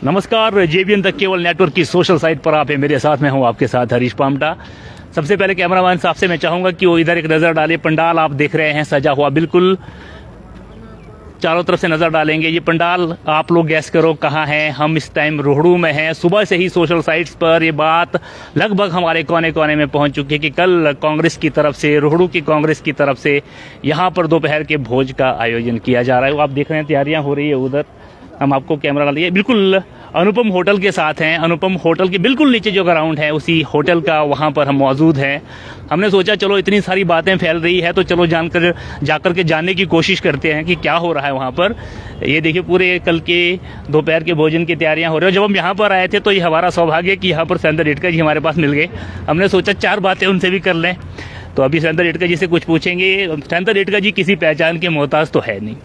नमस्कार, जेबीएन तक केवल नेटवर्क की सोशल साइट पर आप हैं। मेरे साथ में हूं आपके साथ हरीश पामटा। सबसे पहले कैमरामैन साहब से मैं चाहूंगा कि वो इधर एक नज़र डालें। पंडाल आप देख रहे हैं सजा हुआ, बिल्कुल चारों तरफ से नज़र डालेंगे। ये पंडाल आप लोग गैस करो कहाँ है। हम इस टाइम रोहड़ू में हैं। सुबह से ही सोशल साइट्स पर ये बात लगभग हमारे कोने कोने में पहुंच चुकी है कि कल कांग्रेस की तरफ से, रोहड़ू की कांग्रेस की तरफ से यहाँ पर दोपहर के भोज का आयोजन किया जा रहा है। वो आप देख रहे हैं तैयारियाँ हो रही है उधर। हम आपको कैमरा डालिए, बिल्कुल अनुपम होटल के साथ हैं। अनुपम होटल के बिल्कुल नीचे जो ग्राउंड है उसी होटल का वहाँ पर हम मौजूद हैं। हमने सोचा चलो इतनी सारी बातें फैल रही है तो चलो जाकर के जानने की कोशिश करते हैं कि क्या हो रहा है वहाँ पर। ये देखिए पूरे कल के दोपहर के भोजन की तैयारियाँ हो रही है। जब हम यहाँ पर आए थे तो ये हमारा सौभाग्य कि यहाँ पर सैंदर इटका जी हमारे पास मिल गए। हमने सोचा चार बातें उनसे भी कर लें, तो अभी सैंदर इटका जी से कुछ पूछेंगे। सैंदर इटका जी किसी पहचान के मोहताज तो है नहीं,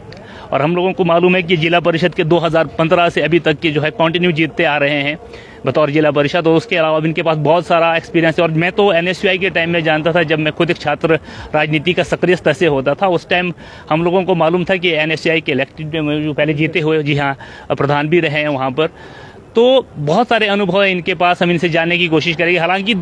और हम लोगों को मालूम है कि जिला परिषद के 2015 से अभी तक के जो है कंटिन्यू जीतते आ रहे हैं बतौर जिला परिषद। और उसके अलावा इनके पास बहुत सारा एक्सपीरियंस है। और मैं तो एनएसयूआई के टाइम में जानता था, जब मैं खुद एक छात्र राजनीति का सक्रिय स्तर से होता था। उस टाइम हम लोगों को मालूम था कि एनएसयूआई के इलेक्टेड में जो पहले जीते हुए, जी हाँ, प्रधान भी रहे हैं वहाँ पर। तो बहुत सारे अनुभव है इनके पास, हम इनसे जानने की कोशिश करेंगे। हालांकि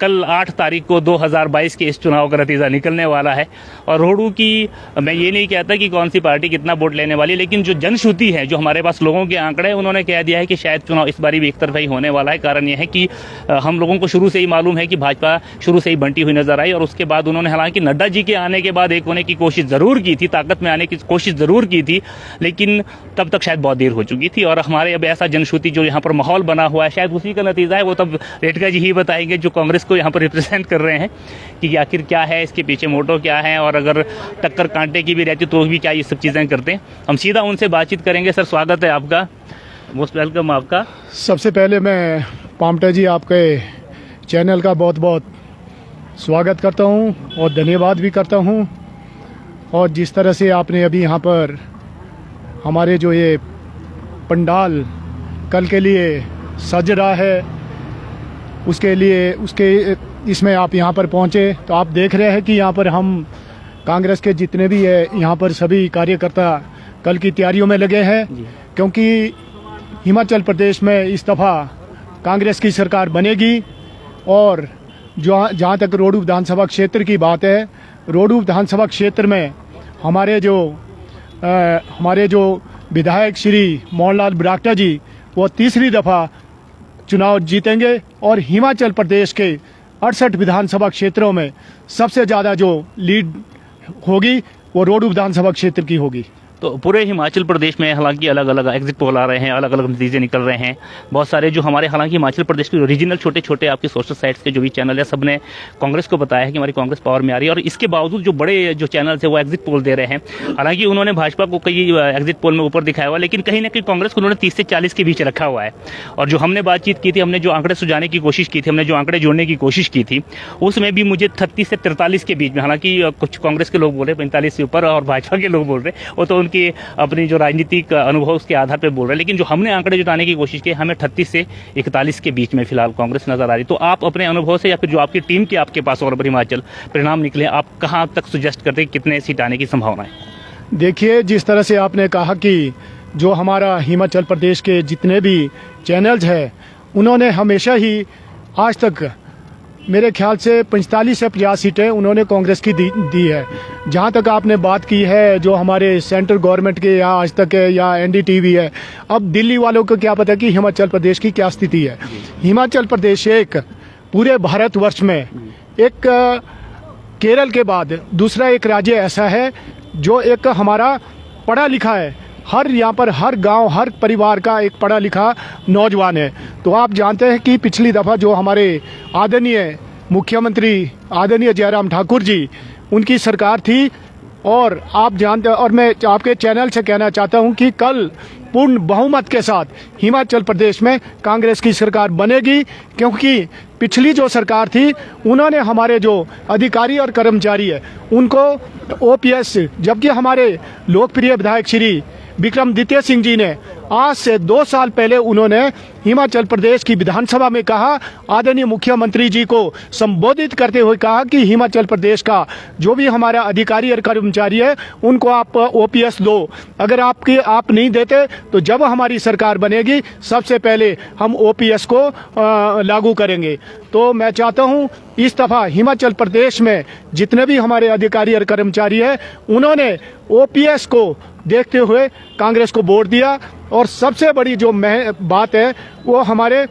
कल 8 तारीख को 2022 के इस चुनाव का नतीजा निकलने वाला है। और रोहड़ू की, मैं ये नहीं कहता कि कौन सी पार्टी कितना वोट लेने वाली, लेकिन जो जनश्रुति है, जो हमारे पास लोगों के आंकड़े, उन्होंने कह दिया है कि शायद चुनाव इस बारी भी एक तरफा ही होने वाला है। कारण यह है कि हम लोगों को शुरू से ही मालूम है कि भाजपा शुरू से ही बंटी हुई नजर आई। और उसके बाद उन्होंने, हालांकि नड्डा जी के आने के बाद एक होने की कोशिश जरूर की थी, ताकत में आने की कोशिश जरूर की थी, लेकिन तब तक शायद बहुत देर हो चुकी थी। और हमारे अब ऐसा जनश्रुति जो यहाँ पर माहौल बना हुआ है, शायद उसी का नतीजा है। वो तब रेटका जी ही बताएंगे जो कांग्रेस को यहाँ पर रिप्रेजेंट कर रहे हैं, कि आखिर क्या है इसके पीछे मोटो क्या है, और अगर टक्कर कांटे की भी रहती तो भी क्या ये सब चीज़ें करते हैं। हम सीधा उनसे बातचीत करेंगे। सर, स्वागत है आपका, मोस्ट वेलकम आपका। सबसे पहले मैं पामटा जी आपके चैनल का बहुत बहुत स्वागत करता हूँ और धन्यवाद भी करता हूँ। और जिस तरह से आपने अभी यहाँ पर हमारे जो ये पंडाल कल के लिए सज रहा है, उसके इसमें आप यहाँ पर पहुँचे, तो आप देख रहे हैं कि यहाँ पर हम कांग्रेस के जितने भी है यहाँ पर सभी कार्यकर्ता कल की तैयारियों में लगे हैं। क्योंकि हिमाचल प्रदेश में इस दफ़ा कांग्रेस की सरकार बनेगी। और जहाँ तक रोहड़ू विधानसभा क्षेत्र की बात है, रोहड़ू विधानसभा क्षेत्र में हमारे जो विधायक श्री मोहनलाल ब्राक्टा जी, वो तीसरी दफ़ा चुनाव जीतेंगे। और हिमाचल प्रदेश के 68 विधानसभा क्षेत्रों में सबसे ज़्यादा जो लीड होगी वो रोहड़ू विधानसभा क्षेत्र की होगी। तो पूरे हिमाचल प्रदेश में हालांकि अलग अलग एग्जिट पोल आ रहे हैं, अलग अलग नतीजे निकल रहे हैं। बहुत सारे जो हमारे, हालांकि हिमाचल प्रदेश के ओरिजिनल छोटे छोटे आपके सोशल साइट्स के जो भी चैनल है, सब ने कांग्रेस को बताया है कि हमारी कांग्रेस पावर में आ रही है। और इसके बावजूद जो बड़े जो चैनल्स है वो एग्जिट पोल दे रहे हैं। हालांकि उन्होंने भाजपा को कई एग्जिट पोल में ऊपर दिखाया हुआ, लेकिन कहीं ना कहीं कांग्रेस को उन्होंने 30 से 40 के बीच रखा हुआ है। और जो हमने बातचीत की थी, हमने जो आंकड़े सुझाने की कोशिश की थी, हमने जो आंकड़े जोड़ने की कोशिश की थी, उसमें भी मुझे 36 से 43 के बीच में, हालांकि कुछ कांग्रेस के लोग बोल रहे 45 से ऊपर और भाजपा के लोग बोल रहे, वो तो उनकी अपनी जो राजनीतिक अनुभव उसके आधार पर बोल रहे हैं। लेकिन जो हमने आंकड़े जुटाने की कोशिश की, हमें 38 से 41 के बीच में फिलहाल कांग्रेस नजर आ रही। तो आप अपने अनुभव से, या फिर जो आपकी टीम के आपके पास और हिमाचल परिणाम निकले, आप कहां तक सुजेस्ट करते हैं कितने सीट आने की संभावना है? देखिए, जिस तरह से आपने कहा कि जो हमारा हिमाचल प्रदेश के जितने भी चैनल्स हैं, उन्होंने हमेशा ही आज तक मेरे ख्याल से 45 से 50 सीटें उन्होंने कांग्रेस की दी है। जहाँ तक आपने बात की है जो हमारे सेंट्रल गवर्नमेंट के, या आज तक है या एनडीटीवी है, अब दिल्ली वालों को क्या पता कि हिमाचल प्रदेश की क्या स्थिति है। हिमाचल प्रदेश एक पूरे भारतवर्ष में एक केरल के बाद दूसरा एक राज्य ऐसा है जो एक हमारा पढ़ा लिखा है। यहाँ पर हर गांव, हर परिवार का एक पढ़ा लिखा नौजवान है। तो आप जानते हैं कि पिछली दफ़ा जो हमारे आदरणीय मुख्यमंत्री आदरणीय जयराम ठाकुर जी, उनकी सरकार थी। और आप जानते हैं, और मैं आपके चैनल से कहना चाहता हूं कि कल पूर्ण बहुमत के साथ हिमाचल प्रदेश में कांग्रेस की सरकार बनेगी। क्योंकि पिछली जो सरकार थी, उन्होंने हमारे जो अधिकारी और कर्मचारी है उनको ओपीएस, जबकि हमारे लोकप्रिय विधायक श्री विक्रमादित्य सिंह जी ने आज से 2 साल पहले उन्होंने हिमाचल प्रदेश की विधानसभा में कहा, आदरणीय मुख्यमंत्री जी को संबोधित करते हुए कहा कि हिमाचल प्रदेश का जो भी हमारा अधिकारी और कर्मचारी है उनको आप ओपीएस दो। अगर आप नहीं देते तो जब हमारी सरकार बनेगी सबसे पहले हम ओपीएस को लागू करेंगे। तो मैं चाहता हूं इस दफा हिमाचल प्रदेश में जितने भी हमारे अधिकारी और कर्मचारी हैं उन्होंने ओपीएस को देखते हुए कांग्रेस को वोट दिया। और सबसे बड़ी जो बात है वो हमारे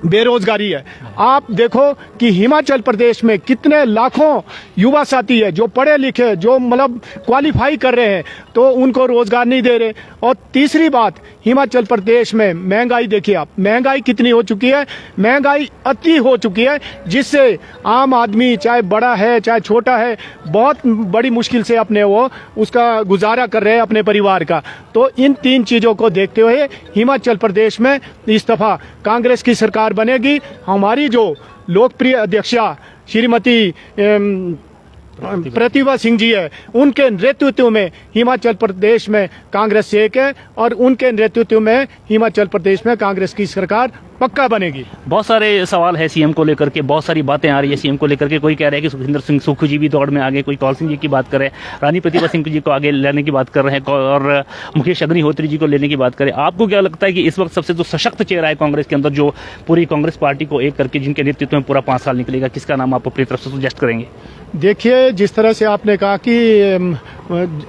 बेरोजगारी है। आप देखो कि हिमाचल प्रदेश में कितने लाखों युवा साथी है जो पढ़े लिखे, जो मतलब क्वालिफाई कर रहे हैं, तो उनको रोजगार नहीं दे रहे। और तीसरी बात, हिमाचल प्रदेश में महंगाई देखिए आप, महंगाई कितनी हो चुकी है, महंगाई अति हो चुकी है, जिससे आम आदमी चाहे बड़ा है चाहे छोटा है बहुत बड़ी मुश्किल से अपने वो उसका गुजारा कर रहे हैं अपने परिवार का। तो इन 3 चीज़ों को देखते हुए हिमाचल प्रदेश में इस दफा कांग्रेस की सरकार बनेगी। हमारी जो लोकप्रिय अध्यक्षा श्रीमती प्रतिभा सिंह जी है, उनके नेतृत्व में हिमाचल प्रदेश में कांग्रेस एक है और उनके नेतृत्व में हिमाचल प्रदेश में कांग्रेस की सरकार पक्का बनेगी। बहुत सारे सवाल है सीएम को लेकर के, बहुत सारी बातें आ रही है सीएम को लेकर के। कोई कह रहा है कि सुखविंदर सिंह सुक्खू जी भी दौड़ में आगे, कोई कौल सिंह जी की बात कर रहे हैं, रानी प्रतिभा सिंह जी को आगे लेने की बात कर रहे हैं और मुकेश अग्निहोत्री जी को लेने की बात करें। आपको क्या लगता है कि इस वक्त सबसे जो सशक्त चेहरा है कांग्रेस के अंदर, जो पूरी कांग्रेस पार्टी को एक करके जिनके नेतृत्व में पूरा 5 साल निकलेगा, किसका नाम आप अपनी तरफ से सजेस्ट करेंगे? देखिए, जिस तरह से आपने कहा कि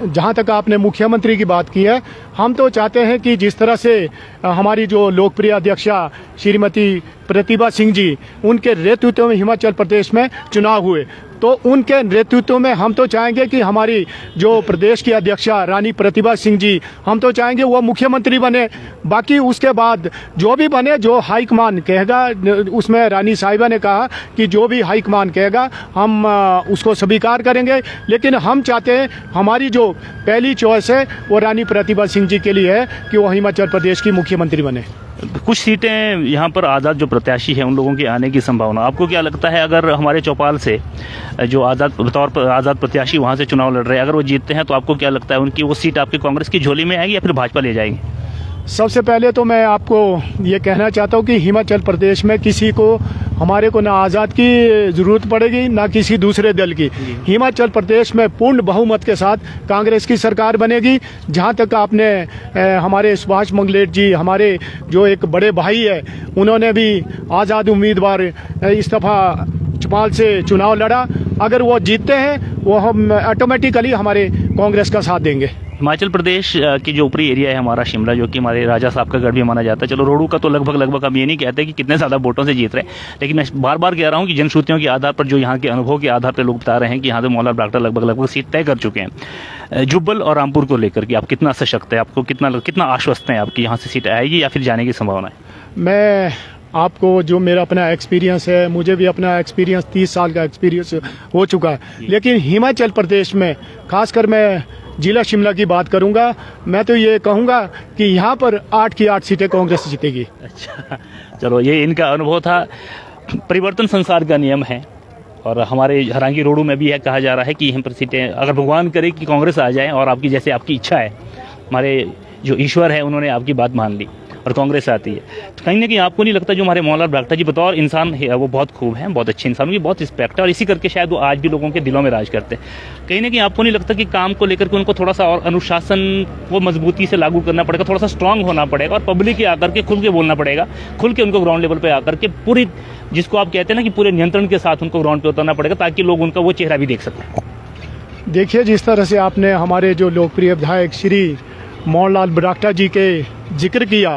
जहां तक आपने मुख्यमंत्री की बात की है, हम तो चाहते हैं कि जिस तरह से हमारी जो लोकप्रिय अध्यक्षा श्रीमती प्रतिभा सिंह जी, उनके नेतृत्व में हिमाचल प्रदेश में चुनाव हुए, तो उनके नेतृत्व में हम तो चाहेंगे कि हमारी जो प्रदेश की अध्यक्षा रानी प्रतिभा सिंह जी, हम तो चाहेंगे वो मुख्यमंत्री बने। बाकी उसके बाद जो भी बने, जो हाईकमान कहेगा, उसमें रानी साहिबा ने कहा कि जो भी हाईकमान कहेगा हम उसको स्वीकार करेंगे। लेकिन हम चाहते हैं, हमारी जो पहली चॉइस है वो रानी प्रतिभा सिंह जी के लिए है कि वो हिमाचल प्रदेश की मुख्यमंत्री बने। कुछ सीटें यहाँ पर आज़ाद जो प्रत्याशी हैं उन लोगों के आने की संभावना, आपको क्या लगता है अगर हमारे चौपाल से जो आज़ाद बतौर पर आज़ाद प्रत्याशी वहाँ से चुनाव लड़ रहे हैं, अगर वो जीतते हैं तो आपको क्या लगता है उनकी वो सीट आपकी कांग्रेस की झोली में आएगी या फिर भाजपा ले जाएगी? सबसे पहले तो मैं आपको ये कहना चाहता हूँ कि हिमाचल प्रदेश में किसी को, हमारे को ना आज़ाद की ज़रूरत पड़ेगी ना किसी दूसरे दल की। हिमाचल प्रदेश में पूर्ण बहुमत के साथ कांग्रेस की सरकार बनेगी। जहाँ तक आपने हमारे सुभाष मंगलेट जी, हमारे जो एक बड़े भाई है, उन्होंने भी आज़ाद उम्मीदवार इस दफ़ा चौपाल से चुनाव लड़ा। अगर वो जीतते हैं वो हम ऑटोमेटिकली हमारे कांग्रेस का साथ देंगे। हिमाचल प्रदेश की जो ऊपरी एरिया है हमारा शिमला, जो कि हमारे राजा साहब का गढ़ भी माना जाता है, चलो रोडू का तो लगभग हम ये नहीं कहते कि कितने ज़्यादा वोटों से जीत रहे हैं, लेकिन मैं बार बार कह रहा हूँ कि जनश्रुतियों के आधार पर, जो यहाँ के अनुभव के आधार पर लोग बता रहे हैं कि यहाँ से मौलाना ब्राक्टा लगभग सीट तय कर चुके हैं। जुब्बल और रामपुर को लेकर के आप कितना सशक्त है, आपको कितना आश्वस्त है आपकी यहाँ से सीट आएगी या फिर जाने की संभावना है? मैं आपको, जो मेरा अपना एक्सपीरियंस है, मुझे भी अपना एक्सपीरियंस 30 साल का एक्सपीरियंस हो चुका है, लेकिन हिमाचल प्रदेश में खासकर मैं जिला शिमला की बात करूंगा, मैं तो ये कहूंगा कि यहाँ पर 8 की 8 सीटें कांग्रेस जीतेगी। अच्छा, चलो ये इनका अनुभव था। परिवर्तन संसार का नियम है और हमारे हरांगी रोडू में भी है, कहा जा रहा है कि यहाँ पर सीटें, अगर भगवान करे कि कांग्रेस आ जाए और आपकी जैसे आपकी इच्छा है, हमारे जो ईश्वर है उन्होंने आपकी बात मान ली और कांग्रेस आती है, तो कहीं ना कहीं आपको नहीं लगता जो हमारे मौलाना ब्राक्टा जी बतौर इंसान है वो बहुत खूब हैं, बहुत अच्छे इंसान, उनकी बहुत रिस्पेक्ट है और इसी करके शायद वो आज भी लोगों के दिलों में राज करते हैं। कहीं ना कहीं आपको नहीं लगता कि काम को लेकर के उनको थोड़ा सा और अनुशासन वो मजबूती से लागू करना पड़ेगा, थोड़ा सा स्ट्रांग होना पड़ेगा और पब्लिक के आकर के खुल के बोलना पड़ेगा, खुल के उनको ग्राउंड लेवल पर आकर के पूरी, जिसको आप कहते हैं ना कि पूरे नियंत्रण के साथ उनको ग्राउंड पर उतरना पड़ेगा ताकि लोग उनका वो चेहरा भी देख सकें? देखिए, जिस तरह से आपने हमारे जो लोकप्रिय विधायक श्री मोहनलाल ब्राक्टा जी के जिक्र किया,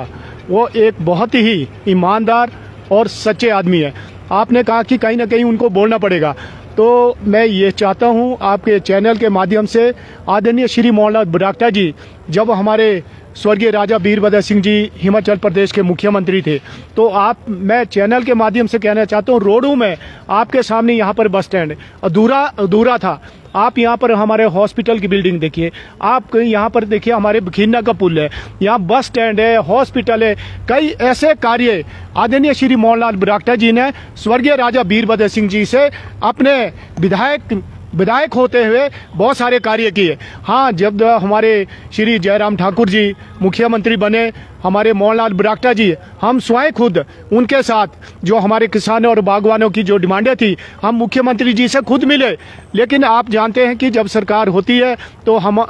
वो एक बहुत ही ईमानदार और सच्चे आदमी है। आपने कहा कि कहीं ना कहीं उनको बोलना पड़ेगा, तो मैं ये चाहता हूँ आपके चैनल के माध्यम से, आदरणीय श्री मोहनलाल ब्राक्टा जी जब हमारे स्वर्गीय राजा वीरभद्र सिंह जी हिमाचल प्रदेश के मुख्यमंत्री थे, तो मैं चैनल के माध्यम से कहना चाहता हूँ, रोडू में आपके सामने यहाँ पर बस स्टैंड अधूरा था। आप यहाँ पर हमारे हॉस्पिटल की बिल्डिंग देखिए, आप यहाँ पर देखिए हमारे बखीरना का पुल है, यहाँ बस स्टैंड है, हॉस्पिटल है, कई ऐसे कार्य आदरणीय श्री मोहनलाल ब्राक्टा जी ने स्वर्गीय राजा वीरभद्र सिंह जी से अपने विधायक विधायक होते हुए बहुत सारे कार्य किए। हाँ, जब हमारे श्री जयराम ठाकुर जी मुख्यमंत्री बने, हमारे मोहनलाल ब्राक्टा जी, हम स्वयं खुद उनके साथ जो हमारे किसानों और बागवानों की जो डिमांडें थी, हम मुख्यमंत्री जी से खुद मिले। लेकिन आप जानते हैं कि जब सरकार होती है तो हम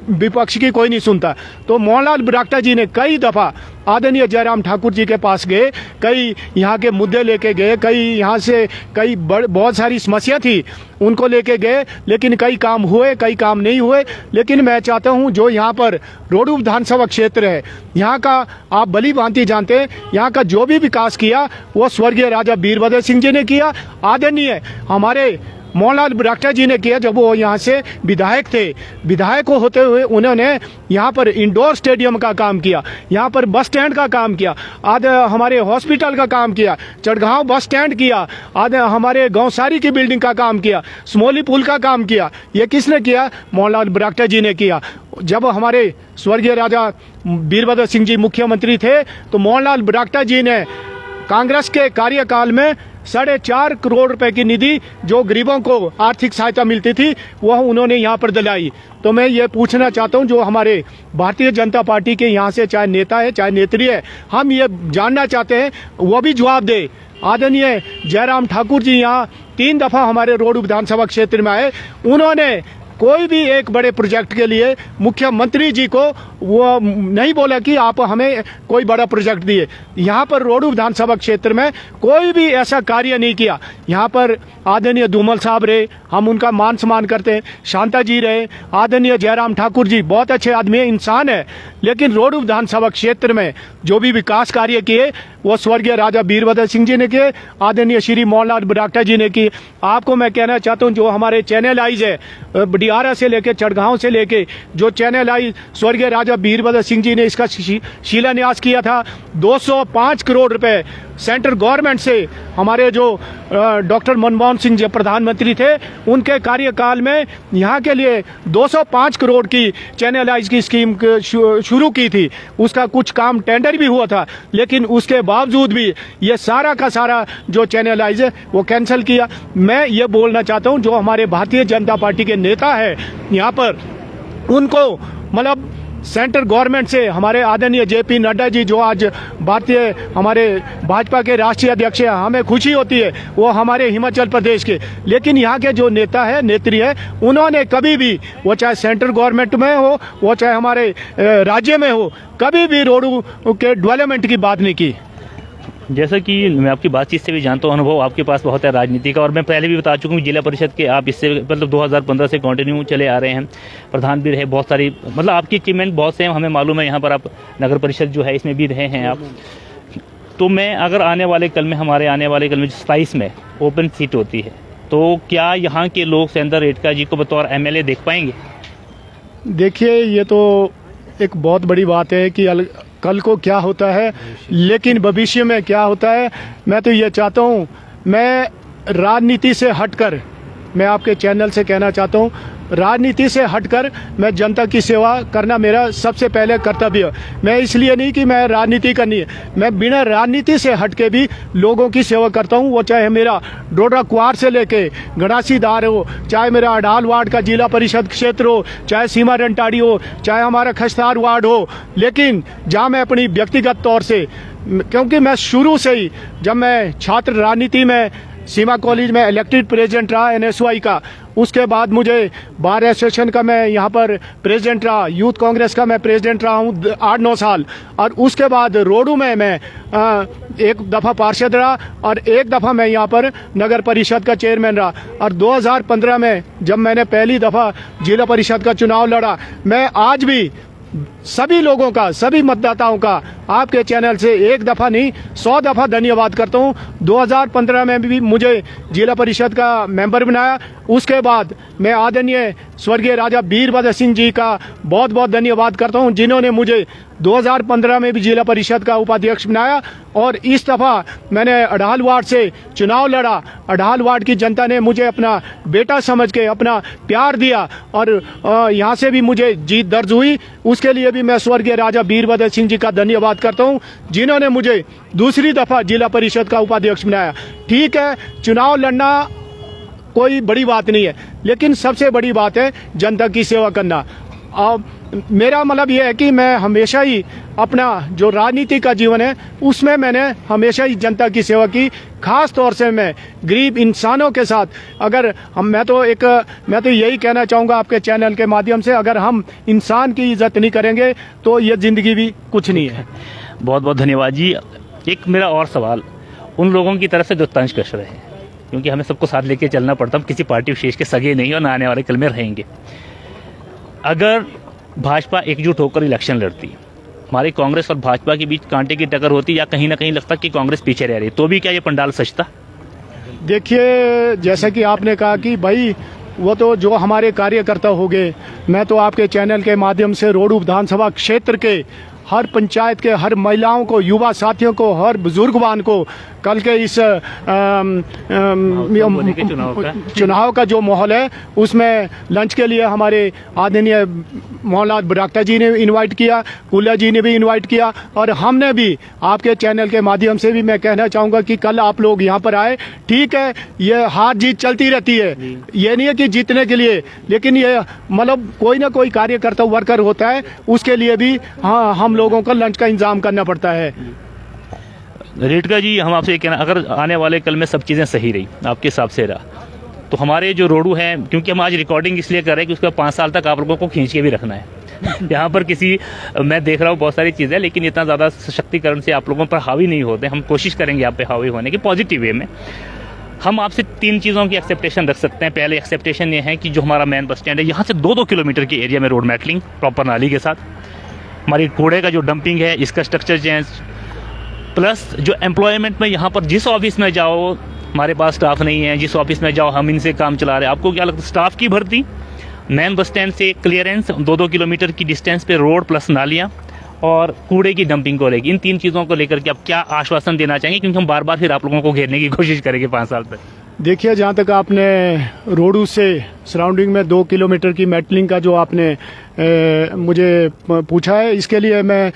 विपक्ष की कोई नहीं सुनता। तो मोहनलाल ब्राक्टा जी ने कई दफ़ा आदरणीय जयराम ठाकुर जी के पास गए, कई यहाँ के मुद्दे लेके गए, कई यहाँ से कई बहुत सारी समस्या थी उनको लेके गए, लेकिन कई काम हुए, कई काम नहीं हुए। लेकिन मैं चाहता हूँ जो यहाँ पर रोडू विधानसभा क्षेत्र है, यहाँ का आप भली भांति जानते हैं, यहाँ का जो भी विकास किया वो स्वर्गीय राजा वीरभद्र सिंह जी ने किया, आदरणीय हमारे मोहनलाल ब्राक्टा जी ने किया जब वो यहाँ से विधायक थे। विधायक होते हुए उन्होंने यहाँ पर इंडोर स्टेडियम का काम किया, यहाँ पर बस स्टैंड का काम किया, हमारे हॉस्पिटल का काम किया, चढ़गांव बस स्टैंड किया, हमारे गौसारी की बिल्डिंग का काम किया, स्मोली पुल का काम किया। ये किसने किया? मोहनलाल ब्राक्टा जी ने किया। जब हमारे स्वर्गीय राजा वीरभद्र सिंह जी मुख्यमंत्री थे तो मोहनलाल ब्राक्टा जी ने कांग्रेस के कार्यकाल में 4.5 करोड़ रुपए की निधि जो गरीबों को आर्थिक सहायता मिलती थी वह उन्होंने यहाँ पर दिलाई। तो मैं ये पूछना चाहता हूँ जो हमारे भारतीय जनता पार्टी के यहाँ से चाहे नेता है चाहे नेत्री है, हम ये जानना चाहते हैं, वो भी जवाब दे। आदरणीय जयराम ठाकुर जी यहाँ 3 दफा हमारे रोड विधानसभा क्षेत्र में आए, उन्होंने कोई भी एक बड़े प्रोजेक्ट के लिए मुख्यमंत्री जी को वो नहीं बोला कि आप हमें कोई बड़ा प्रोजेक्ट दिए। यहाँ पर रोडू विधानसभा क्षेत्र में कोई भी ऐसा कार्य नहीं किया। यहाँ पर आदरणीय धूमल साहब रहे, हम उनका मान सम्मान करते हैं, शांता जी रहे, आदरणीय जयराम ठाकुर जी बहुत अच्छे आदमी है, इंसान है। लेकिन रोडू विधानसभा क्षेत्र में जो भी विकास कार्य किए वो स्वर्गीय राजा वीरभद्र सिंह जी ने किए, आदरणीय श्री मोहनलाल ब्राक्टा जी ने किए। आपको मैं कहना चाहता हूँ जो हमारे चैनल आइज है, बडियारा से लेके चढ़गांव से लेके जो चैनल आई, स्वर्गीय राजा वीरभद्र सिंह जी ने इसका शिलान्यास किया था। 205 करोड़ रुपए सेंट्रल गवर्नमेंट से हमारे जो डॉक्टर मनमोहन सिंह जी प्रधानमंत्री थे उनके कार्यकाल में यहाँ के लिए 205 करोड़ की चैनलाइज की स्कीम शुरू की थी। उसका कुछ काम टेंडर भी हुआ था, लेकिन उसके बावजूद भी ये सारा का सारा जो चैनलाइज है वो कैंसिल किया। मैं ये बोलना चाहता हूँ जो हमारे भारतीय जनता पार्टी के नेता है यहाँ पर, उनको मतलब सेंट्रल गवर्नमेंट से हमारे आदरणीय जेपी नड्डा जी जो आज भारतीय हमारे भाजपा के राष्ट्रीय अध्यक्ष हैं, हमें खुशी होती है वो हमारे हिमाचल प्रदेश के। लेकिन यहाँ के जो नेता है नेत्री है, उन्होंने कभी भी, वो चाहे सेंट्रल गवर्नमेंट में हो वो चाहे हमारे राज्य में हो, कभी भी रोडू के डेवलपमेंट की बात नहीं की। जैसा कि मैं आपकी बातचीत से भी जानता हूँ, अनुभव आपके पास बहुत है राजनीति का, और मैं पहले भी बता चुका हूँ जिला परिषद के आप इससे मतलब 2015 से कंटिन्यू चले आ रहे हैं, प्रधान भी रहे, बहुत सारी मतलब आपकी अचीवमेंट बहुत से हैं, हमें मालूम है। यहाँ पर आप नगर परिषद जो है इसमें भी रहे हैं आप। तो मैं अगर आने वाले कल में 27 में ओपन सीट होती है तो क्या यहाँ के लोग सुरेंद्र रेडका जी को बतौर MLA देख पाएंगे? देखिए, ये तो एक बहुत बड़ी बात है कि कल को क्या होता है, लेकिन भविष्य में क्या होता है मैं तो ये चाहता हूँ, मैं राजनीति से हटकर, मैं आपके चैनल से कहना चाहता हूँ, राजनीति से हटकर मैं जनता की सेवा करना मेरा सबसे पहले कर्तव्य है। मैं इसलिए नहीं कि मैं राजनीति करनी है, मैं बिना राजनीति से हटके भी लोगों की सेवा करता हूँ। वो चाहे मेरा डोडरा कुआर से लेके गड़ासीदार हो, चाहे मेरा अडाल वार्ड का जिला परिषद क्षेत्र हो, चाहे सीमा रंटाड़ी हो, चाहे हमारा खस्तार वार्ड हो। लेकिन जहाँ मैं अपनी व्यक्तिगत तौर से, क्योंकि मैं शुरू से ही जब मैं छात्र राजनीति में सीमा कॉलेज में इलेक्टेड प्रेसिडेंट रहा NSY का, उसके बाद मुझे बार एसोसिएशन का मैं यहाँ पर प्रेसिडेंट रहा, यूथ कांग्रेस का मैं प्रेसिडेंट रहा हूँ 8-9 साल, और उसके बाद रोडू में मैं एक दफ़ा पार्षद रहा और एक दफ़ा मैं यहाँ पर नगर परिषद का चेयरमैन रहा। और 2015 में जब मैंने पहली दफ़ा जिला परिषद का चुनाव लड़ा, मैं आज भी सभी लोगों का, सभी मतदाताओं का आपके चैनल से एक दफ़ा नहीं 100 दफ़ा धन्यवाद करता हूँ। 2015 में भी मुझे जिला परिषद का मेंबर बनाया, उसके बाद मैं आदरणीय स्वर्गीय राजा वीरभद्र सिंह जी का बहुत बहुत धन्यवाद करता हूँ, जिन्होंने मुझे 2015 में भी जिला परिषद का उपाध्यक्ष बनाया। और इस दफ़ा मैंने अडाल वार्ड से चुनाव लड़ा, अडाल वार्ड की जनता ने मुझे अपना बेटा समझ के अपना प्यार दिया और यहाँ से भी मुझे जीत दर्ज हुई। उसके लिए भी मैं स्वर्गीय राजा वीरभद्र सिंह जी का धन्यवाद करता हूँ, जिन्होंने मुझे दूसरी दफ़ा जिला परिषद का उपाध्यक्ष बनाया। ठीक है, चुनाव लड़ना कोई बड़ी बात नहीं है, लेकिन सबसे बड़ी बात है जनता की सेवा करना। मेरा मतलब ये है कि मैं हमेशा ही अपना जो राजनीति का जीवन है उसमें मैंने हमेशा ही जनता की सेवा की। खास तौर से मैं गरीब इंसानों के साथ अगर मैं तो यही कहना चाहूँगा आपके चैनल के माध्यम से, अगर हम इंसान की इज्जत नहीं करेंगे तो ये ज़िंदगी भी कुछ नहीं है। बहुत बहुत धन्यवाद जी। एक मेरा और सवाल उन लोगों की तरफ से जो तंज कस रहे हैं, क्योंकि हमें सबको साथ लेके चलना पड़ता, हम किसी पार्टी विशेष के सगे नहीं और ना आने वाले कल में रहेंगे। अगर भाजपा एकजुट होकर इलेक्शन लड़ती, हमारी कांग्रेस और भाजपा के बीच कांटे की टक्कर होती या कहीं ना कहीं लगता कि कांग्रेस पीछे रह रही, तो भी क्या ये पंडाल सचता? देखिए, जैसा कि आपने कहा कि भाई वो तो जो हमारे कार्यकर्ता हो गए, मैं तो आपके चैनल के माध्यम से रोडू विधानसभा क्षेत्र के हर पंचायत के हर महिलाओं को, युवा साथियों को, हर बुजुर्गवान को कल के इस चुनाव का जो माहौल है उसमें लंच के लिए हमारे आदरणीय मौलाना बरागटा जी ने इनवाइट किया, कुल्ला जी ने भी इनवाइट किया, और हमने भी आपके चैनल के माध्यम से भी मैं कहना चाहूँगा कि कल आप लोग यहाँ पर आए। ठीक है, ये हार जीत चलती रहती है, ये नहीं है कि जीतने के लिए, लेकिन ये मतलब कोई ना कोई कार्यकर्ता वर्कर होता है, उसके लिए भी हाँ हम लोगों को लंच का इंतजाम करना पड़ता है। रेडका जी, हम आपसे ये कहना, अगर आने वाले कल में सब चीज़ें सही रही, आपके हिसाब से रहा, तो हमारे जो रोडू हैं, क्योंकि हम आज रिकॉर्डिंग इसलिए कर रहे हैं कि उसका 5 साल तक आप लोगों को खींच के भी रखना है। यहाँ पर मैं देख रहा हूँ बहुत सारी चीज़ें, लेकिन इतना ज़्यादा सशक्तिकरण से आप लोगों पर हावी नहीं होते। हम कोशिश करेंगे आप पे हावी होने की पॉजिटिव वे में। हम आपसे 3 चीज़ों की एक्सेप्टेशन रख सकते हैं। पहले एक्सेप्टेशन ये है कि जो हमारा मेन बस स्टैंड है, यहाँ से 2-2 किलोमीटर के एरिया में रोड मेटलिंग प्रॉपर नाली के साथ, हमारी कूड़े का जो डंपिंग है इसका स्ट्रक्चर चेंज, प्लस जो एम्प्लॉयमेंट में यहाँ पर जिस ऑफिस में जाओ हमारे पास स्टाफ नहीं है, जिस ऑफिस में जाओ हम इनसे काम चला रहे हैं। आपको क्या लगता है, स्टाफ की भर्ती, मेन बस स्टैंड से क्लियरेंस, 2-2 किलोमीटर की डिस्टेंस पे रोड प्लस नालियाँ, और कूड़े की डंपिंग को लेकर, इन 3 चीज़ों को लेकर के आप क्या आश्वासन देना चाहेंगे, क्योंकि हम बार बार फिर आप लोगों को घेरने की कोशिश करेंगे 5 साल तक? देखिए, जहाँ तक आपने रोडू से सराउंडिंग में 2 किलोमीटर की मेटलिंग का जो आपने मुझे पूछा है, इसके लिए मैं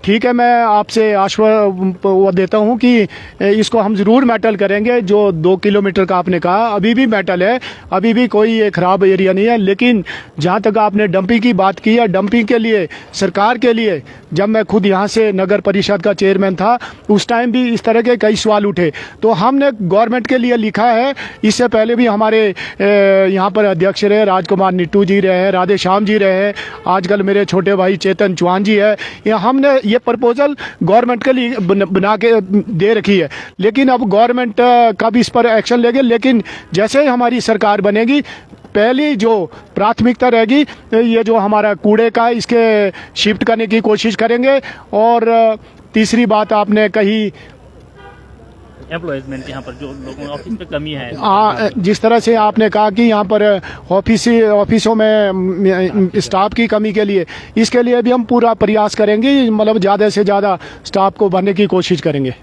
ठीक है, मैं आपसे आश्वासन देता हूं कि इसको हम ज़रूर मेटल करेंगे। जो 2 किलोमीटर का आपने कहा अभी भी मेटल है, अभी भी कोई ये ख़राब एरिया नहीं है। लेकिन जहां तक आपने डंपिंग की बात की है, डंपिंग के लिए सरकार के लिए, जब मैं खुद यहां से नगर परिषद का चेयरमैन था उस टाइम भी इस तरह के कई सवाल उठे, तो हमने गवर्नमेंट के लिए लिखा है। इससे पहले भी हमारे यहाँ पर अध्यक्ष रहे राजकुमार निट्टू जी रहे, राधे श्याम जी रहे, आजकल मेरे छोटे भाई चेतन चौहान जी है। हमने ये प्रपोजल गवर्नमेंट के लिए बना के दे रखी है, लेकिन अब गवर्नमेंट कब इस पर एक्शन लेगी। लेकिन जैसे ही हमारी सरकार बनेगी, पहली जो प्राथमिकता रहेगी ये जो हमारा कूड़े का, इसके शिफ्ट करने की कोशिश करेंगे। और तीसरी बात आपने कही एम्प्लॉयमेंट, यहाँ पर जो लोगों ऑफिस पे कमी है, जिस तरह से आपने कहा कि यहाँ पर ऑफिसों में स्टाफ की कमी के लिए, इसके लिए भी हम पूरा प्रयास करेंगे, मतलब ज़्यादा से ज़्यादा स्टाफ को भरने की कोशिश करेंगे।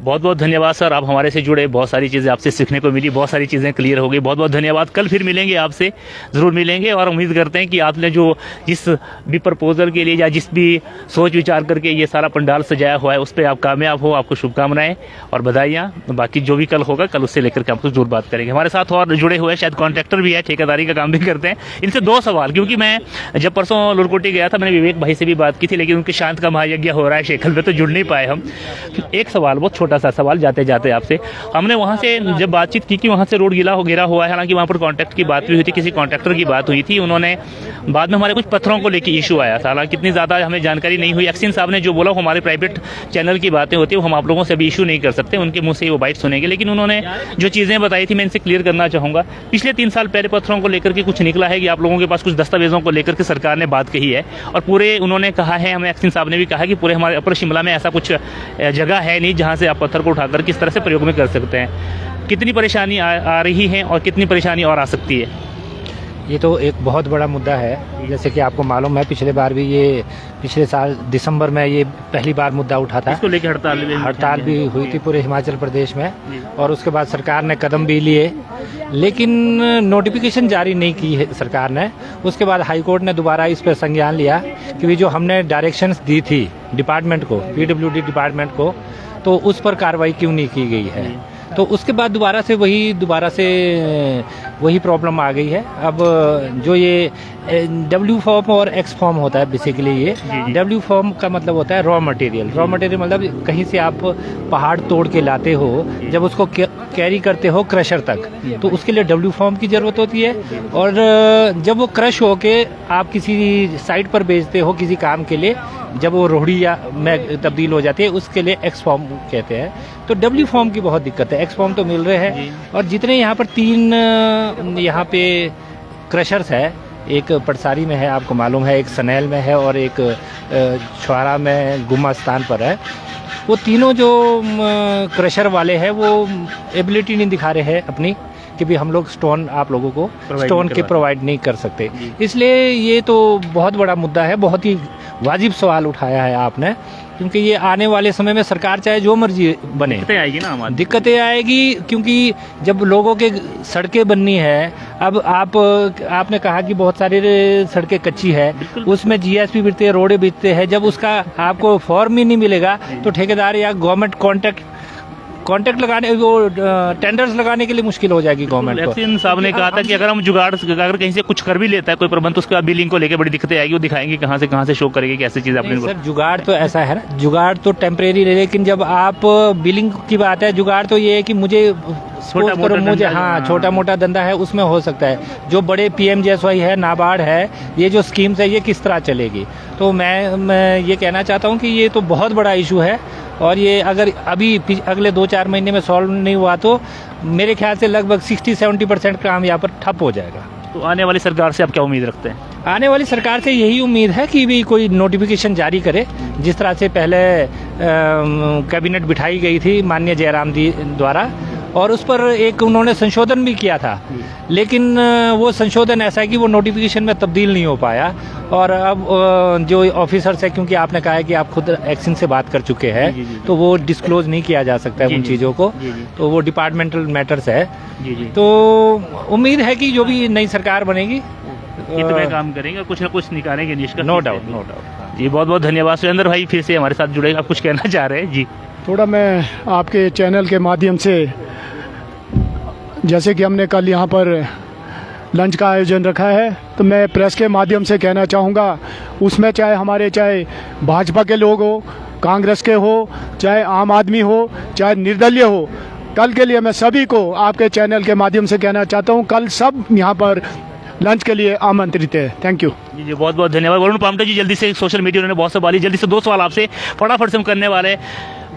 बहुत बहुत धन्यवाद सर, आप हमारे से जुड़े, बहुत सारी चीज़ें आपसे सीखने को मिली, बहुत सारी चीज़ें क्लियर हो गई। बहुत बहुत धन्यवाद। कल फिर मिलेंगे आपसे, ज़रूर मिलेंगे, और उम्मीद करते हैं कि आपने जो जिस भी प्रपोजल के लिए या जिस भी सोच विचार करके ये सारा पंडाल सजाया हुआ है उस पर आप कामयाब हो। आपको शुभकामनाएं और बधाइयाँ। बाकी जो भी कल होगा, कल उससे लेकर के आपको जरूर बात करेंगे। हमारे साथ और जुड़े हुए शायद कॉन्ट्रैक्टर भी है, ठेकेदारी का काम भी करते हैं। इनसे 2 सवाल, क्योंकि मैं जब परसों लुरकोटी गया था, मैंने विवेक भाई से भी बात की थी, लेकिन उनके शांत का महायज्ञ हो रहा है शेखल में, तो जुड़ नहीं पाए हम। एक सवाल, बहुत छोटा सा सवाल जाते जाते आपसे, हमने वहाँ से जब बातचीत की कि वहाँ से रोड घिरा हुआ है, हालांकि वहाँ पर कॉन्ट्रैक्ट की बात भी हुई थी, किसी कॉन्ट्रैक्टर की बात हुई थी, उन्होंने बाद में हमारे कुछ पत्थरों को लेकर इशू आया था, हालांकि इतनी ज़्यादा हमें जानकारी नहीं हुई। एक्सिन साहब ने जो बोला, हमारे प्राइवेट चैनल की बातें होती है, वो हम आप लोगों से भी इशू नहीं कर सकते, उनके मुँह से ही वो बाइट सुनेंगे। लेकिन उन्होंने जो चीज़ें बताई थी मैं इनसे क्लियर करना चाहूँगा। पिछले 3 साल पहले पत्थरों को लेकर के कुछ निकला है कि आप लोगों के पास कुछ दस्तावेजों को लेकर के सरकार ने बात कही है, और पूरे उन्होंने कहा है, हमें एक्सिन साहब ने भी कहा कि पूरे हमारे अपर शिमला में ऐसा कुछ जगह है नहीं जहाँ से आप पत्थर को उठाकर किस तरह से प्रयोग में कर सकते हैं। कितनी परेशानी आ रही है और कितनी परेशानी और आ सकती है? ये तो एक बहुत बड़ा मुद्दा है। जैसे कि आपको मालूम है, पिछले साल दिसंबर में ये पहली बार मुद्दा उठा था। इसको लेकर हड़ताल भी हुई थी पूरे हिमाचल प्रदेश में, और उसके बाद सरकार ने कदम भी लिए, लेकिन नोटिफिकेशन जारी नहीं की है सरकार ने। उसके बाद हाई कोर्ट ने दोबारा इस पर संज्ञान लिया कि जो हमने डायरेक्शंस दी थी डिपार्टमेंट को, PWD डिपार्टमेंट को, तो उस पर कार्रवाई क्यों नहीं की गई है। तो उसके बाद दोबारा से वही प्रॉब्लम आ गई है। अब जो ये डब्ल्यू फॉर्म और एक्स फॉर्म होता है बेसिकली, ये डब्ल्यू फॉर्म का मतलब होता है रॉ मटेरियल। रॉ मटेरियल मतलब कहीं से आप पहाड़ तोड़ के लाते हो, जब उसको कैरी करते हो क्रशर तक, तो उसके लिए डब्ल्यू फॉर्म की ज़रूरत होती है। और जब वो क्रश होके आप किसी साइट पर बेचते हो किसी काम के लिए, जब वो रोहड़ी या में तब्दील हो जाती है, उसके लिए एक्स फॉर्म कहते हैं। तो डब्ल्यू फॉर्म की बहुत दिक्कत है, एक्स फॉर्म तो मिल रहे हैं। और जितने यहाँ पर 3 यहाँ पे क्रशर्स है, एक पटसारी में है आपको मालूम है, एक सनैल में है और एक छुआरा में गुम्मा स्थान पर है। वो तीनों जो क्रशर वाले हैं वो एबिलिटी नहीं दिखा रहे हैं अपनी कि भी हम लोग स्टोन आप लोगों को स्टोन के प्रोवाइड नहीं कर सकते। इसलिए ये तो बहुत बड़ा मुद्दा है, बहुत ही वाजिब सवाल उठाया है आपने, क्योंकि ये आने वाले समय में सरकार चाहे जो मर्जी बने दिक्कतें आएगी ना, हमारी दिक्कतें आएगी। क्योंकि जब लोगों के सड़कें बननी है, अब आपने कहा कि बहुत सारी सड़कें कच्ची है, उसमें जीएसपी बिकते हैं, रोडे बिकते हैं, जब उसका आपको फॉर्म ही नहीं मिलेगा तो ठेकेदार या गवर्नमेंट कॉन्ट्रैक्ट लगाने, वो टेंडर्स लगाने के लिए मुश्किल हो जाएगी गवर्नमेंट को। एक्सिन साहब ने कहा था कि अगर हम जुगाड़, अगर कहीं से कुछ कर भी लेता है कोई प्रबंध, तो उसके बाद बिलिंग को लेकर बड़ी दिक्कतें आएगी, वो दिखाएंगे कहाँ से शो करेंगे, कैसी चीज़ अपने। सर जुगाड़ तो ऐसा है ना, जुगाड़ तो टेम्परेरी है, लेकिन जब आप बिलिंग की बात है, जुगाड़ तो ये है कि मुझे छोटा मोटा धंधा है उसमें हो सकता है। जो बड़े PMJSY है, नाबार्ड है, ये जो स्कीम्स है ये किस तरह चलेगी। तो मैं ये कहना चाहता हूँ कि ये तो बहुत बड़ा इशू है, और ये अगर अभी अगले 2-4 महीने में सॉल्व नहीं हुआ तो मेरे ख्याल से लगभग 60-70% काम यहाँ पर ठप हो जाएगा। तो आने वाली सरकार से आप क्या उम्मीद रखते हैं? आने वाली सरकार से यही उम्मीद है कि भी कोई नोटिफिकेशन जारी करे, जिस तरह से पहले कैबिनेट बिठाई गई थी माननीय जयराम जी द्वारा, और उस पर एक उन्होंने संशोधन भी किया था, लेकिन वो संशोधन ऐसा है कि वो नोटिफिकेशन में तब्दील नहीं हो पाया। और अब जो ऑफिसर्स है, क्योंकि आपने कहा है कि आप खुद एक्सिन से बात कर चुके हैं, तो वो डिस्क्लोज नहीं किया जा सकता है उन चीज़ों को, तो वो डिपार्टमेंटल मैटर्स है। तो उम्मीद है कि जो भी नई सरकार बनेगी कितने काम करेंगे और कुछ ना कुछ निकालेंगे निष्कर्ष। नो डाउट जी, बहुत बहुत धन्यवाद सुरेंद्र भाई, फिर से हमारे साथ जुड़े। आप कुछ कहना चाह रहे हैं? जी, थोड़ा मैं आपके चैनल के माध्यम से, जैसे कि हमने कल यहाँ पर लंच का आयोजन रखा है, तो मैं प्रेस के माध्यम से कहना चाहूँगा, उसमें चाहे भाजपा के लोग हो, कांग्रेस के हो, चाहे आम आदमी हो, चाहे निर्दलीय हो, कल के लिए मैं सभी को आपके चैनल के माध्यम से कहना चाहता हूँ, कल सब यहाँ पर लंच के लिए आमंत्रित है। थैंक यू जी, बहुत बहुत धन्यवाद। वरुण पामटा जी, जल्दी से सोशल मीडिया उन्होंने बहुत सवाल, जल्दी से 2 सवाल आपसे फटाफट से हम करने वाले।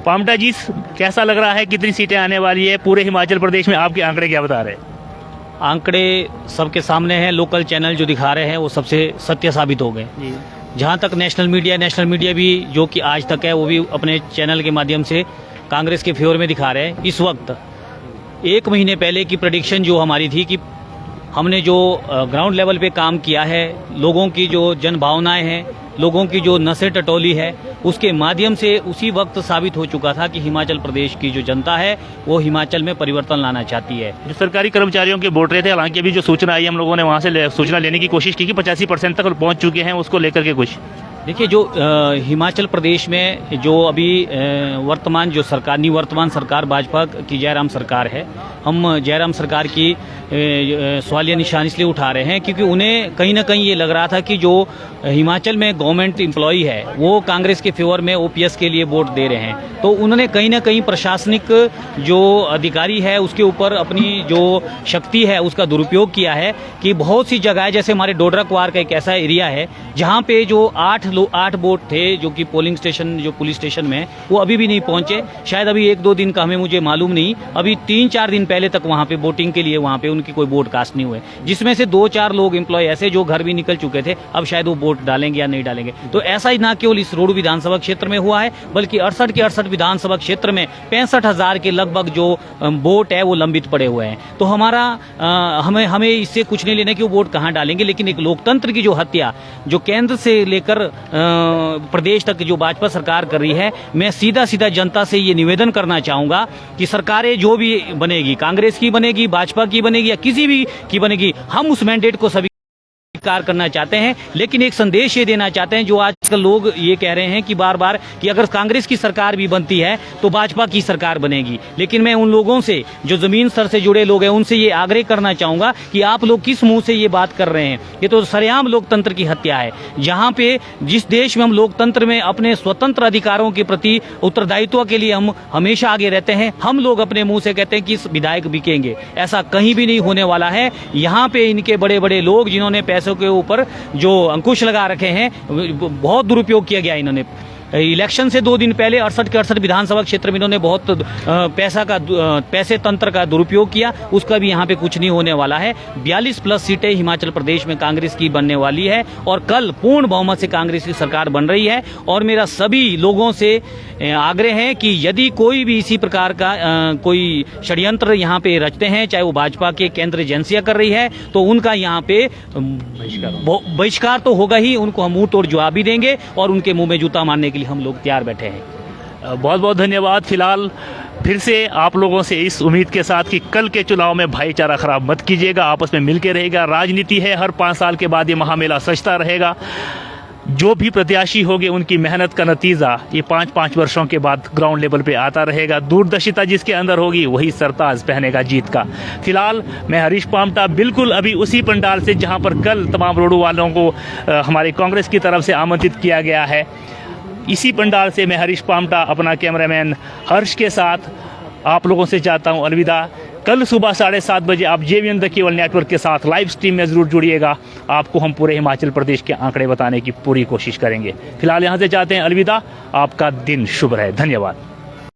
पामटा जी, कैसा लग रहा है, कितनी सीटें आने वाली है पूरे हिमाचल प्रदेश में, आपके आंकड़े क्या बता रहे हैं? आंकड़े सबके सामने हैं, लोकल चैनल जो दिखा रहे हैं वो सबसे सत्य साबित हो गए। जहां तक नेशनल मीडिया भी जो कि आज तक है, वो भी अपने चैनल के माध्यम से कांग्रेस के फेवर में दिखा रहे हैं। इस वक्त 1 महीने पहले की प्रेडिक्शन जो हमारी थी कि हमने जो ग्राउंड लेवल पे काम किया है, लोगों की जो जन भावनाएं हैं, लोगों की जो नसें टटोली है, उसके माध्यम से उसी वक्त साबित हो चुका था कि हिमाचल प्रदेश की जो जनता है वो हिमाचल में परिवर्तन लाना चाहती है। जो सरकारी कर्मचारियों के बोल रहे थे, हालांकि अभी जो सूचना आई, हम लोगों ने वहां से सूचना लेने की कोशिश की कि 85% तक पहुंच चुके हैं, उसको लेकर के कुछ देखिए, जो हिमाचल प्रदेश में जो अभी वर्तमान जो सरकार, निवर्तमान सरकार भाजपा की जयराम सरकार है, हम जयराम सरकार की सवालिया निशान इसलिए उठा रहे हैं क्योंकि उन्हें कहीं ना कहीं ये लग रहा था कि जो हिमाचल में गवर्नमेंट एम्प्लॉई है वो कांग्रेस के फेवर में OPS के लिए वोट दे रहे हैं। तो उन्होंने कहीं ना कहीं प्रशासनिक जो अधिकारी है उसके ऊपर अपनी जो शक्ति है उसका दुरुपयोग किया है कि बहुत सी जगह, जैसे हमारे डोडरा क्वार का एक ऐसा एरिया है जहाँ पे जो 8 वोट थे जो कि पोलिंग स्टेशन, जो पुलिस स्टेशन में, वो अभी भी नहीं पहुंचे। शायद अभी 1-2 दिन का हमें मुझे मालूम नहीं, अभी 3-4 दिन पहले तक वहाँ पे वोटिंग के लिए वहाँ पे उनकी कोई वोट कास्ट नहीं हुए, जिसमें से 2-4 लोग एम्प्लॉय ऐसे जो घर भी निकल चुके थे, अब शायद वो वोट डालेंगे या नहीं डालेंगे। तो ऐसा ही ना केवल इस रोड विधानसभा क्षेत्र में हुआ है, बल्कि 68 के 68 विधानसभा क्षेत्र में 65,000 के लगभग जो वोट है वो लंबित पड़े हुए हैं। तो हमारा हमें इससे कुछ नहीं लेना कि वो वोट कहाँ डालेंगे, लेकिन एक लोकतंत्र की जो हत्या जो केंद्र से लेकर प्रदेश तक जो भाजपा सरकार कर रही है, मैं सीधा जनता से ये निवेदन करना चाहूंगा कि सरकारें जो भी बनेगी, कांग्रेस की बनेगी, भाजपा की बनेगी या किसी भी की बनेगी, हम उस मैंडेट को सभी बहिष्कार करना चाहते हैं, लेकिन एक संदेश ये देना चाहते हैं, जो आजकल लोग ये कह रहे हैं कि बार बार कि अगर कांग्रेस की सरकार भी बनती है तो भाजपा की सरकार बनेगी। लेकिन मैं उन लोगों से जो जमीन स्तर से जुड़े लोग हैं उनसे ये आग्रह करना चाहूंगा कि आप लोग किस मुंह से ये बात कर रहे हैं। ये तो सरेआम लोकतंत्र की हत्या है। जहां पे जिस देश में हम लोकतंत्र में अपने स्वतंत्र अधिकारों के प्रति उत्तरदायित्व के लिए हम हमेशा आगे रहते हैं, हम लोग अपने मुंह से कहते हैं कि विधायक बिकेंगे। ऐसा कहीं भी नहीं होने वाला है। यहाँ पे इनके बड़े बड़े लोग जिन्होंने पैसों के ऊपर जो अंकुश लगा रखे हैं, बहुत दुरुपयोग किया गया इन्होंने। इलेक्शन से 2 दिन पहले 68 के 68 विधानसभा क्षेत्र में इन्होंने बहुत पैसे तंत्र का दुरुपयोग किया। उसका भी यहाँ पे कुछ नहीं होने वाला है। 42+ सीटें हिमाचल प्रदेश में कांग्रेस की बनने वाली है और कल पूर्ण बहुमत से कांग्रेस की सरकार बन रही है। और मेरा सभी लोगों से आग्रह है कि यदि कोई भी इसी प्रकार का कोई षड्यंत्र यहाँ पे रचते हैं, चाहे वो भाजपा के केंद्र एजेंसियां कर रही है, तो उनका यहाँ पे बहिष्कार तो होगा ही, उनको हम मुंह तोड़ जवाब भी देंगे और उनके मुंह में जूता मारने के लिए हम लोग तैयार बैठे हैं। बहुत बहुत धन्यवाद। फिलहाल फिर से आप लोगों से इस उम्मीद के साथ कि कल के चुनाव में भाईचारा खराब मत कीजिएगा, आपस में मिलके रहेगा। राजनीति है, हर 5 साल के बाद ये महामेला सजता रहेगा। जो भी प्रत्याशी होंगे उनकी मेहनत का नतीजा ये 5-5 वर्षों के बाद ग्राउंड लेवल पे आता रहेगा। दूरदर्शिता जिसके अंदर होगी वही सरताज पहनेगा जीत का। फिलहाल मैं हरीश पामटा बिल्कुल अभी उसी पंडाल से जहां पर कल तमाम रोडू वालों को हमारे कांग्रेस की तरफ से आमंत्रित किया गया है, इसी पंडाल से मैं हरीश पामटा अपना कैमरामैन हर्ष के साथ आप लोगों से चाहता हूं अलविदा। कल सुबह 7:30 बजे आप JVN द केबल नेटवर्क के साथ लाइव स्ट्रीम में ज़रूर जुड़िएगा। आपको हम पूरे हिमाचल प्रदेश के आंकड़े बताने की पूरी कोशिश करेंगे। फिलहाल यहाँ से चाहते हैं अलविदा। आपका दिन शुभ रहे। धन्यवाद।